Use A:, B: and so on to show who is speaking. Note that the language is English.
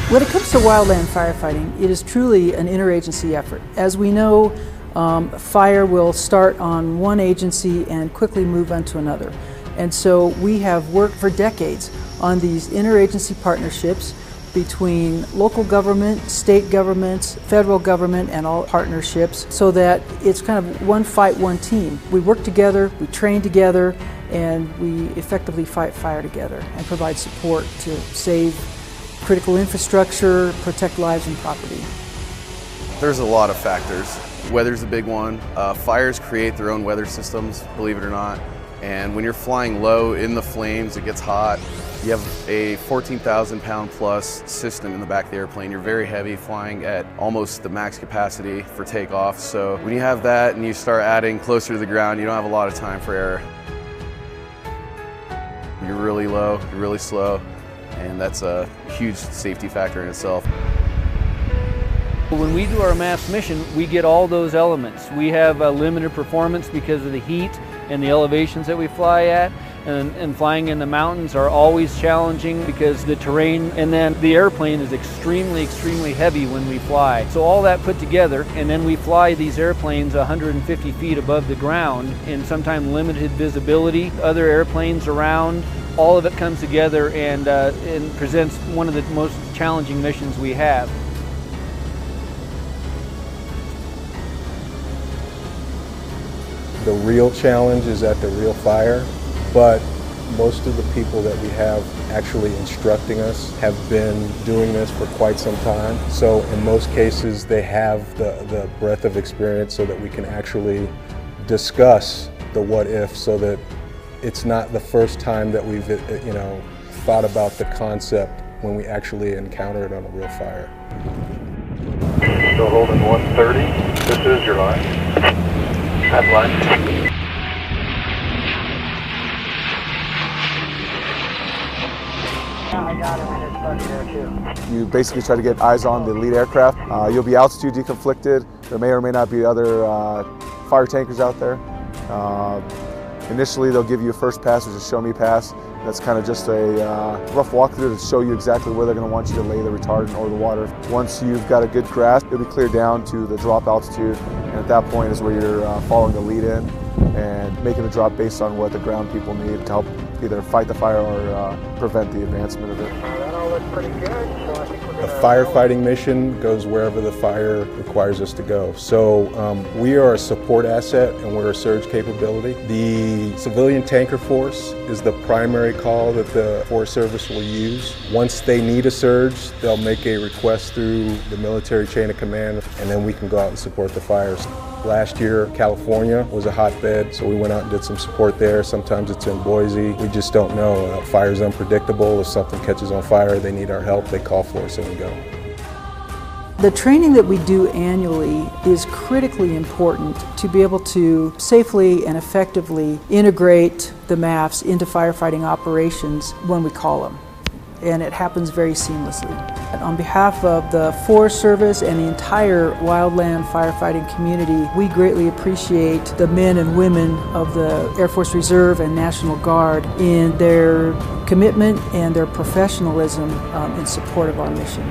A: When it comes to wildland firefighting, it is truly an interagency effort. As we know, fire will start on one agency and quickly move on to another. And so we have worked for decades on these interagency partnerships between local government, state governments, federal government, and all partnerships, so that it's kind of one fight, one team. We work together, we train together, and we effectively fight fire together and provide support to save critical infrastructure, protect lives and property.
B: There's a lot of factors. Weather's a big one. Fires create their own weather systems, believe it or not. And when you're flying low in the flames, it gets hot. You have a 14,000 pound plus system in the back of the airplane. You're very heavy, flying at almost the max capacity for takeoff. So when you have that and you start adding closer to the ground, you don't have a lot of time for error. You're really low, you're really slow, and that's a huge safety factor in itself.
C: When we do our mass mission, we get all those elements. We have a limited performance because of the heat and the elevations that we fly at, and flying in the mountains are always challenging because the terrain, and then the airplane is extremely heavy when we fly. So all that put together, and then we fly these airplanes 150 feet above the ground in sometimes limited visibility, other airplanes around. All of it comes together and presents one of the most challenging missions we have.
D: The real challenge is at the real fire, but most of the people that we have actually instructing us have been doing this for quite some time. So in most cases they have the breadth of experience so that we can actually discuss the what if, so that it's not the first time that we've thought about the concept when we actually encounter it on a real fire.
E: Still holding 130. This is your line. That's line. I got him, and it's stuck there too.
F: You basically try to get eyes on the lead aircraft. You'll be altitude deconflicted. There may or may not be other fire tankers out there. Initially, they'll give you a first pass, which is show me pass. That's kind of just a rough walkthrough to show you exactly where they're going to want you to lay the retardant or the water. Once you've got a good grasp, you'll be cleared down to the drop altitude, and at that point is where you're following the lead in and making the drop based on what the ground people need to help either fight the fire or prevent the advancement of it.
E: That all looks pretty good, so I think we're
D: A firefighting mission goes wherever the fire requires us to go. So we are a support asset and we're a surge capability. The civilian tanker force is the primary call that the Forest Service will use. Once they need a surge, they'll make a request through the military chain of command, and then we can go out and support the fires. Last year, California was a hotbed, so we went out and did some support there. Sometimes it's in Boise. We just don't know. Fire's unpredictable. If something catches on fire, they need our help, they call for us and we go.
A: The training that we do annually is critically important to be able to safely and effectively integrate the MAFs into firefighting operations when we call them. And it happens very seamlessly. And on behalf of the Forest Service and the entire wildland firefighting community, we greatly appreciate the men and women of the Air Force Reserve and National Guard in their commitment and their professionalism in support of our mission.